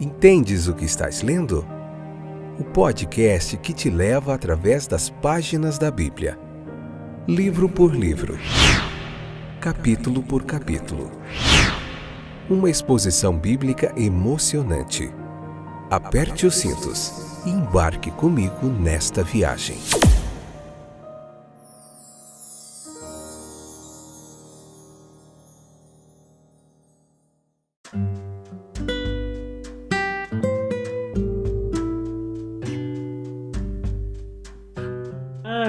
Entendes o que estás lendo? O podcast que te leva através das páginas da Bíblia. Livro por livro. Capítulo por capítulo. Uma exposição bíblica emocionante. Aperte os cintos e embarque comigo nesta viagem.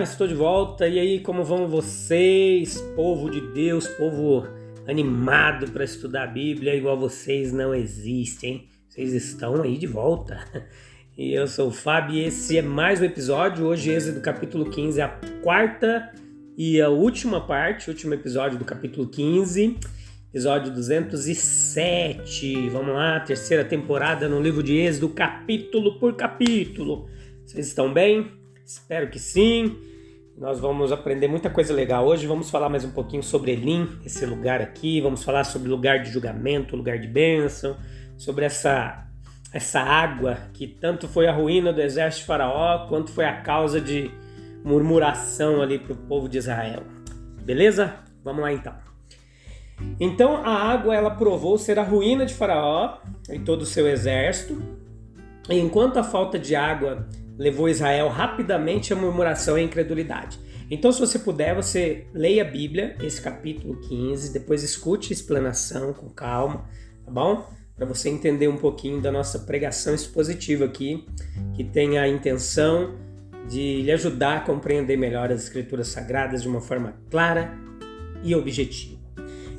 Estou de volta. E aí, como vão vocês? Povo de Deus, povo animado para estudar a Bíblia, igual vocês não existem. Vocês estão aí de volta. E eu sou o Fábio e esse é mais um episódio. Hoje, Êxodo capítulo 15, a quarta e a última parte, o último episódio do capítulo 15, episódio 207. Vamos lá, terceira temporada no livro de Êxodo, capítulo por capítulo. Vocês estão bem? Espero que sim. Nós vamos aprender muita coisa legal hoje. Vamos falar mais um pouquinho sobre Elim, esse lugar aqui. Vamos falar sobre lugar de julgamento, lugar de bênção, sobre essa água que tanto foi a ruína do exército de Faraó, quanto foi a causa de murmuração ali para o povo de Israel. Beleza? Vamos lá então. Então a água ela provou ser a ruína de Faraó e todo o seu exército. E enquanto a falta de água levou Israel rapidamente à murmuração e à incredulidade. Então, se você puder, você leia a Bíblia, esse capítulo 15, depois escute a explanação com calma, tá bom? Para você entender um pouquinho da nossa pregação expositiva aqui, que tem a intenção de lhe ajudar a compreender melhor as Escrituras Sagradas de uma forma clara e objetiva.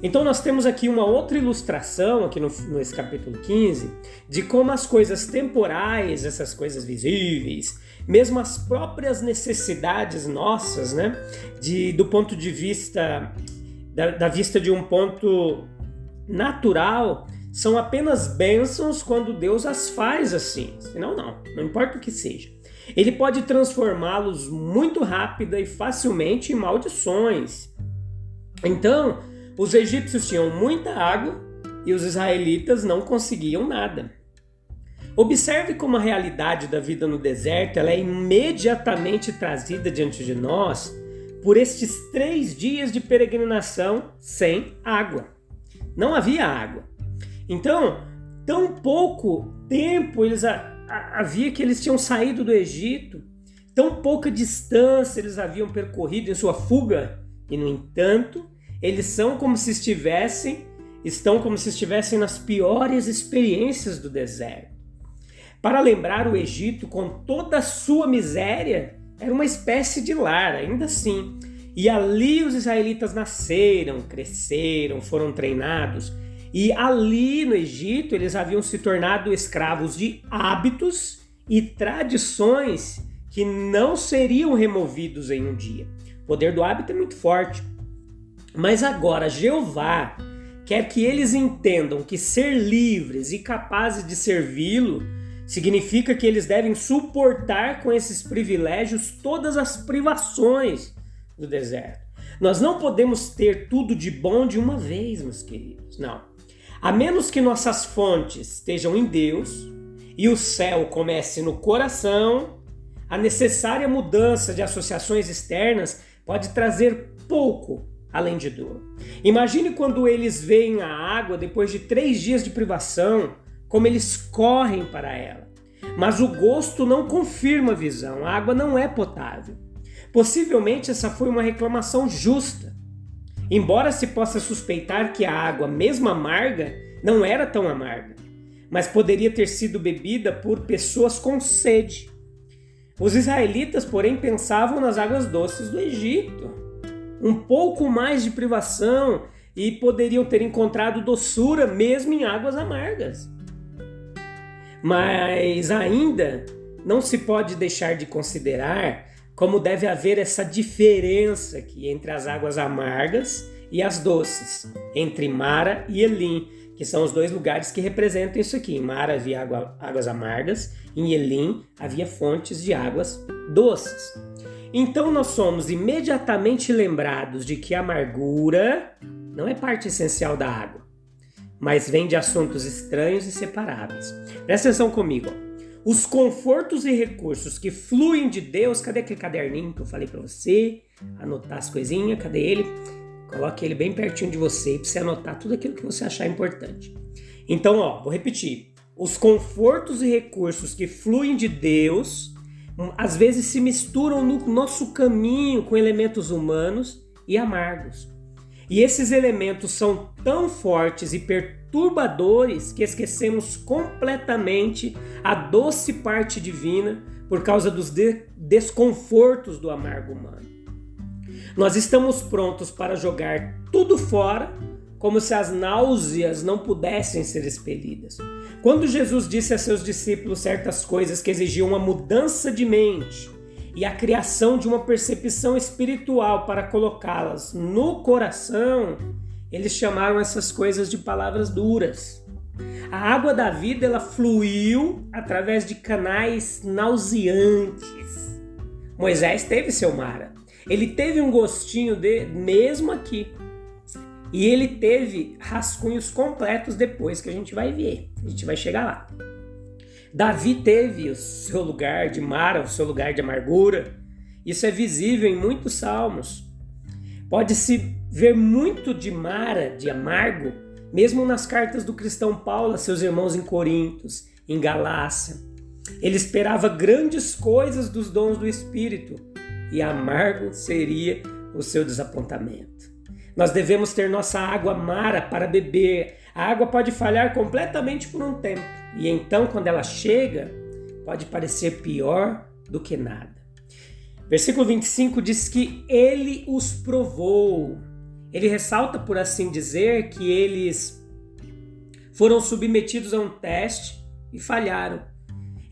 Então nós temos aqui uma outra ilustração, aqui nesse capítulo 15, de como as coisas temporais, essas coisas visíveis, mesmo as próprias necessidades nossas, né, do ponto de vista, da vista de um ponto natural, são apenas bênçãos quando Deus as faz assim, senão não importa o que seja. Ele pode transformá-los muito rápida e facilmente em maldições. Então, os egípcios tinham muita água e os israelitas não conseguiam nada. Observe como a realidade da vida no deserto ela é imediatamente trazida diante de nós por estes 3 dias de peregrinação sem água. Não havia água. Então, tão pouco tempo havia que eles tinham saído do Egito, tão pouca distância eles haviam percorrido em sua fuga, e no entanto, eles estão como se estivessem nas piores experiências do deserto. Para lembrar, o Egito, com toda a sua miséria, era uma espécie de lar, ainda assim. E ali os israelitas nasceram, cresceram, foram treinados. E ali no Egito eles haviam se tornado escravos de hábitos e tradições que não seriam removidos em um dia. O poder do hábito é muito forte. Mas agora Jeová quer que eles entendam que ser livres e capazes de servi-lo significa que eles devem suportar com esses privilégios todas as privações do deserto. Nós não podemos ter tudo de bom de uma vez, meus queridos, não. A menos que nossas fontes estejam em Deus e o céu comece no coração, a necessária mudança de associações externas pode trazer pouco além de dor. Imagine quando eles veem a água depois de 3 dias de privação, como eles correm para ela. Mas o gosto não confirma a visão, a água não é potável. Possivelmente essa foi uma reclamação justa. Embora se possa suspeitar que a água, mesmo amarga, não era tão amarga, mas poderia ter sido bebida por pessoas com sede. Os israelitas, porém, pensavam nas águas doces do Egito. Um pouco mais de privação e poderiam ter encontrado doçura mesmo em águas amargas. Mas ainda não se pode deixar de considerar como deve haver essa diferença aqui entre as águas amargas e as doces, entre Mara e Elim, que são os 2 lugares que representam isso aqui. Em Mara havia águas amargas, em Elim havia fontes de águas doces. Então nós somos imediatamente lembrados de que a amargura não é parte essencial da água, mas vem de assuntos estranhos e separáveis. Presta atenção comigo. Os confortos e recursos que fluem de Deus, cadê aquele caderninho que eu falei para você? Anotar as coisinhas, cadê ele? Coloque ele bem pertinho de você para você anotar tudo aquilo que você achar importante. Então, vou repetir. Os confortos e recursos que fluem de Deus, às vezes se misturam no nosso caminho com elementos humanos e amargos. E esses elementos são tão fortes e perturbadores que esquecemos completamente a doce parte divina por causa dos desconfortos do amargo humano. Nós estamos prontos para jogar tudo fora, como se as náuseas não pudessem ser expelidas. Quando Jesus disse a seus discípulos certas coisas que exigiam uma mudança de mente e a criação de uma percepção espiritual para colocá-las no coração, eles chamaram essas coisas de palavras duras. A água da vida, ela fluiu através de canais nauseantes. Moisés teve seu Mara. Ele teve um gostinho mesmo aqui. E ele teve rascunhos completos depois, que a gente vai ver. A gente vai chegar lá. Davi teve o seu lugar de Mara, o seu lugar de amargura. Isso é visível em muitos salmos. Pode-se ver muito de Mara, de amargo, mesmo nas cartas do cristão Paulo a seus irmãos em Corintos, em Galácia. Ele esperava grandes coisas dos dons do Espírito, e amargo seria o seu desapontamento. Nós devemos ter nossa água Mara para beber. A água pode falhar completamente por um tempo, e então, quando ela chega, pode parecer pior do que nada. Versículo 25 diz que ele os provou. Ele ressalta, por assim dizer, que eles foram submetidos a um teste e falharam.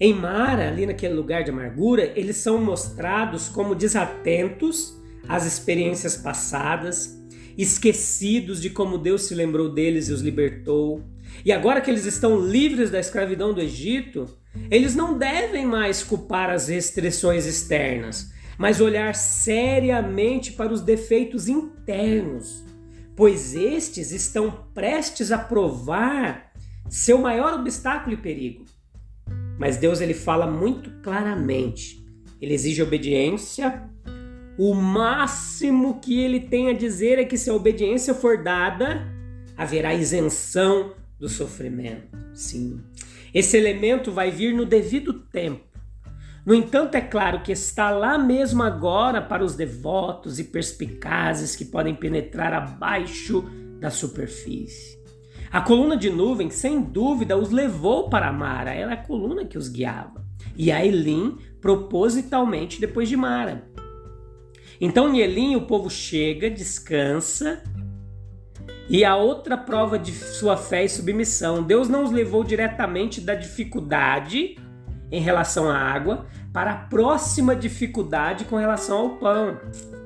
Em Mara, ali naquele lugar de amargura, eles são mostrados como desatentos às experiências passadas, esquecidos de como Deus se lembrou deles e os libertou. E agora que eles estão livres da escravidão do Egito, eles não devem mais culpar as restrições externas, mas olhar seriamente para os defeitos internos, pois estes estão prestes a provar seu maior obstáculo e perigo. Mas Deus, ele fala muito claramente. Ele exige obediência. O máximo que ele tem a dizer é que se a obediência for dada, haverá isenção do sofrimento. Sim, esse elemento vai vir no devido tempo. No entanto, é claro que está lá mesmo agora para os devotos e perspicazes que podem penetrar abaixo da superfície. A coluna de nuvem, sem dúvida, os levou para Mara. Era a coluna que os guiava. E a Elim, propositalmente, depois de Mara. Então, em Elim, o povo chega, descansa. E a outra prova de sua fé e submissão. Deus não os levou diretamente da dificuldade em relação à água para a próxima dificuldade com relação ao pão.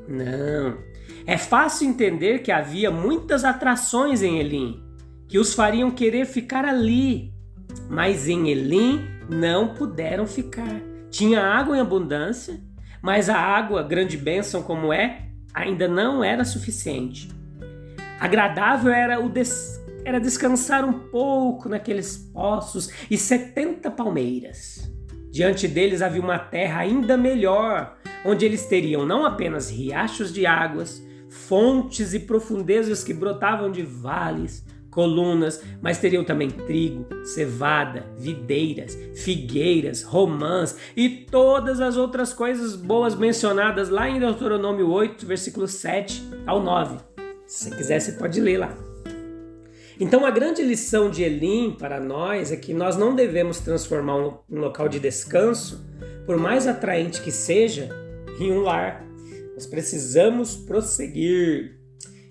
Não. É fácil entender que havia muitas atrações em Elim, que os fariam querer ficar ali, mas em Elim não puderam ficar. Tinha água em abundância, mas a água, grande bênção como ainda não era suficiente. Agradável era descansar um pouco naqueles poços e 70 palmeiras. Diante deles havia uma terra ainda melhor, onde eles teriam não apenas riachos de águas, fontes e profundezas que brotavam de vales, colunas, mas teriam também trigo, cevada, videiras, figueiras, romãs e todas as outras coisas boas mencionadas lá em Deuteronômio 8, versículos 7 ao 9. Se você quiser, você pode ler lá. Então, a grande lição de Elim para nós é que nós não devemos transformar um local de descanso, por mais atraente que seja, em um lar. Nós precisamos prosseguir.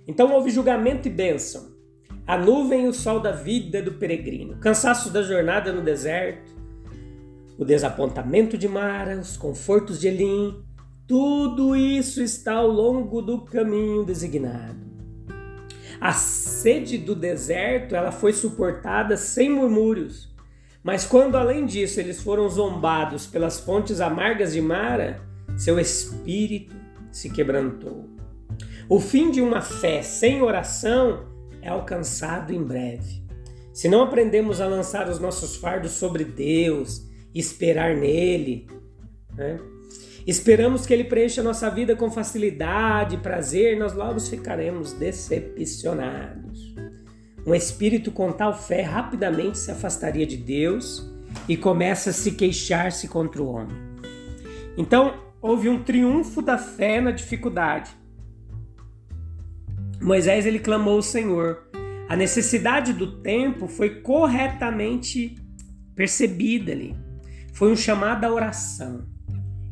Então, houve julgamento e bênção. A nuvem e o sol da vida do peregrino, o cansaço da jornada no deserto, o desapontamento de Mara, os confortos de Elim, tudo isso está ao longo do caminho designado. A sede do deserto, ela foi suportada sem murmúrios, mas quando além disso eles foram zombados pelas fontes amargas de Mara, seu espírito se quebrantou. O fim de uma fé sem oração é alcançado em breve. se não aprendemos a lançar os nossos fardos sobre Deus e esperar nele, né? Esperamos que ele preencha a nossa vida com facilidade e prazer, nós logo ficaremos decepcionados. Um espírito com tal fé rapidamente se afastaria de Deus e começa a se queixar-se contra o homem. Então, houve um triunfo da fé na dificuldade. Moisés, ele clamou ao Senhor. A necessidade do tempo foi corretamente percebida ali. Foi um chamado à oração.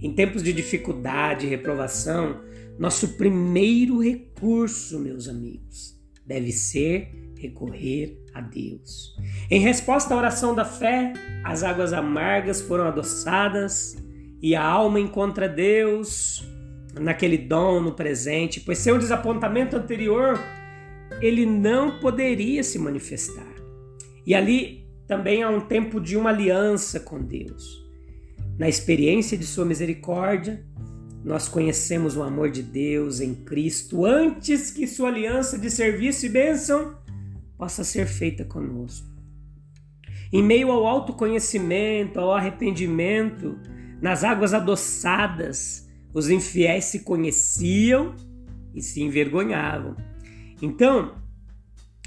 Em tempos de dificuldade e reprovação, nosso primeiro recurso, meus amigos, deve ser recorrer a Deus. Em resposta à oração da fé, as águas amargas foram adoçadas e a alma encontra Deus naquele dom no presente, pois sem o desapontamento anterior, ele não poderia se manifestar. E ali também há um tempo de uma aliança com Deus. Na experiência de sua misericórdia, nós conhecemos o amor de Deus em Cristo antes que sua aliança de serviço e bênção possa ser feita conosco. Em meio ao autoconhecimento, ao arrependimento, nas águas adoçadas, os infiéis se conheciam e se envergonhavam. Então,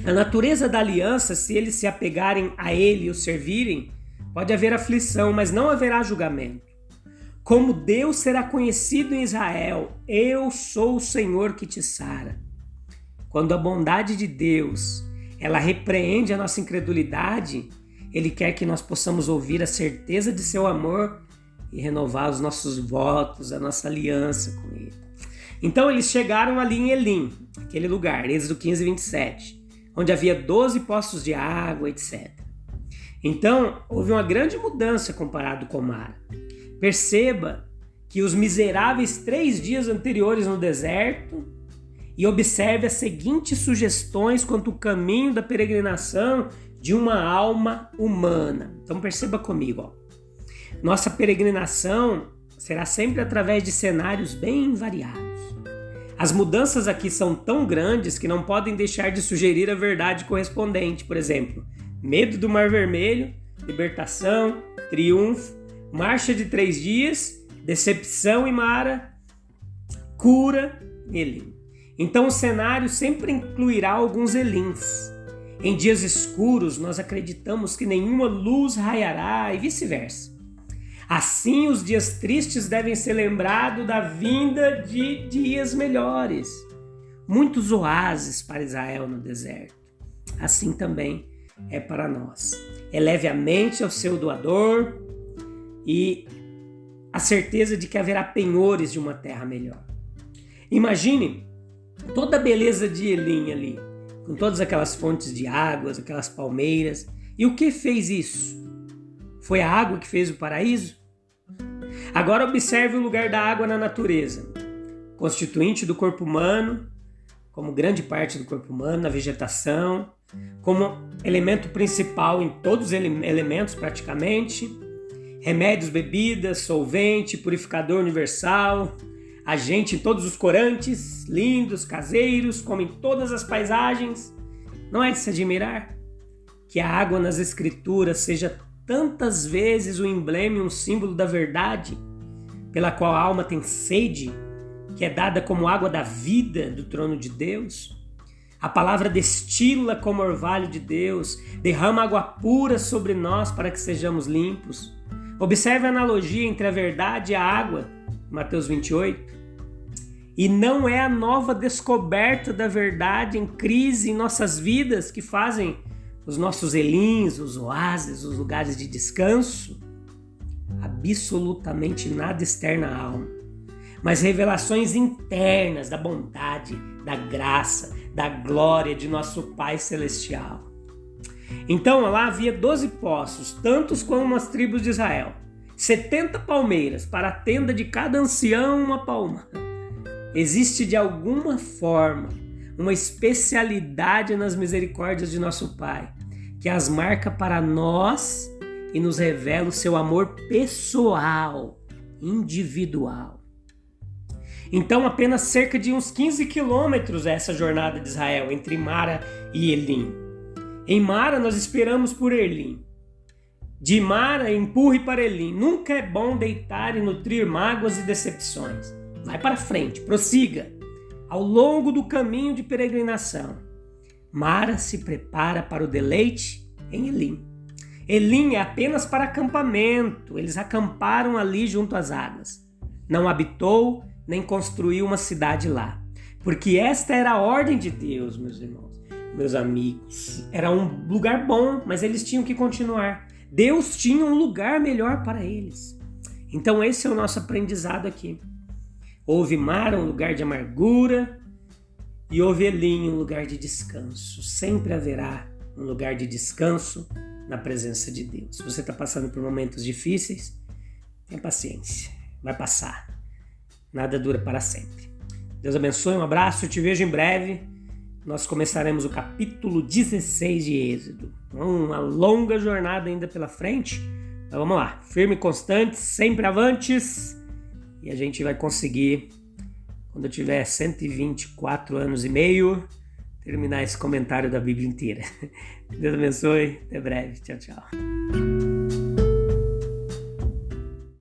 a natureza da aliança, se eles se apegarem a ele e o servirem, pode haver aflição, mas não haverá julgamento. Como Deus será conhecido em Israel, eu sou o Senhor que te sara. Quando a bondade de Deus, ela repreende a nossa incredulidade, Ele quer que nós possamos ouvir a certeza de seu amor e renovar os nossos votos, a nossa aliança com Ele. Então eles chegaram ali em Elim, aquele lugar, Êxodo 15, 27, onde havia 12 poços de água, etc. Então, houve uma grande mudança comparado com Mara. Perceba que os miseráveis 3 dias anteriores no deserto e observe as seguintes sugestões quanto ao caminho da peregrinação de uma alma humana. Então perceba comigo, ó. Nossa peregrinação será sempre através de cenários bem variados. As mudanças aqui são tão grandes que não podem deixar de sugerir a verdade correspondente. Por exemplo, medo do Mar Vermelho, libertação, triunfo, marcha de 3 dias, decepção em Mara, cura em Elim. Então o cenário sempre incluirá alguns Elims. Em dias escuros nós acreditamos que nenhuma luz raiará e vice-versa. Assim os dias tristes devem ser lembrados da vinda de dias melhores. Muitos oásis para Israel no deserto. Assim também é para nós. Eleve a mente ao seu doador e a certeza de que haverá penhores de uma terra melhor. Imagine toda a beleza de Elim ali, com todas aquelas fontes de águas, aquelas palmeiras. E o que fez isso? Foi a água que fez o paraíso? Agora observe o lugar da água na natureza, constituinte do corpo humano, como grande parte do corpo humano, na vegetação, como elemento principal em todos os elementos praticamente, remédios, bebidas, solvente, purificador universal, agente em todos os corantes, lindos, caseiros, como em todas as paisagens. Não é de se admirar que a água nas escrituras seja tantas vezes um emblema e um símbolo da verdade, pela qual a alma tem sede, que é dada como água da vida do trono de Deus? A palavra destila como orvalho de Deus, derrama água pura sobre nós para que sejamos limpos. Observe a analogia entre a verdade e a água, Mateus 28. E não é a nova descoberta da verdade em crise em nossas vidas que fazem os nossos elins, os oásis, os lugares de descanso? Absolutamente nada externo à alma, mas revelações internas da bondade, da graça, da glória de nosso Pai Celestial. Então lá havia 12 poços, tantos como as tribos de Israel, 70 palmeiras, para a tenda de cada ancião uma palma. Existe de alguma forma uma especialidade nas misericórdias de nosso Pai, que as marca para nós e nos revela o seu amor pessoal, individual. Então apenas cerca de uns 15 quilômetros essa jornada de Israel, entre Mara e Elim. Em Mara nós esperamos por Elim. De Mara empurre para Elim. Nunca é bom deitar e nutrir mágoas e decepções. Vai para frente, prossiga. Ao longo do caminho de peregrinação, Mara se prepara para o deleite em Elim. Elim é apenas para acampamento. Eles acamparam ali junto às águas. Não habitou nem construiu uma cidade lá. Porque esta era a ordem de Deus, meus irmãos, meus amigos. Era um lugar bom, mas eles tinham que continuar. Deus tinha um lugar melhor para eles. Então esse é o nosso aprendizado aqui. Houve Mara, um lugar de amargura, e houve Elim, um lugar de descanso. Sempre haverá um lugar de descanso na presença de Deus. Se você está passando por momentos difíceis, tenha paciência, vai passar. Nada dura para sempre. Deus abençoe, um abraço, eu te vejo em breve. Nós começaremos o capítulo 16 de Êxodo. Uma longa jornada ainda pela frente. Então vamos lá, firme e constante, sempre avantes. E a gente vai conseguir, quando eu tiver 124 anos e meio, terminar esse comentário da Bíblia inteira. Deus abençoe, até breve. Tchau, tchau.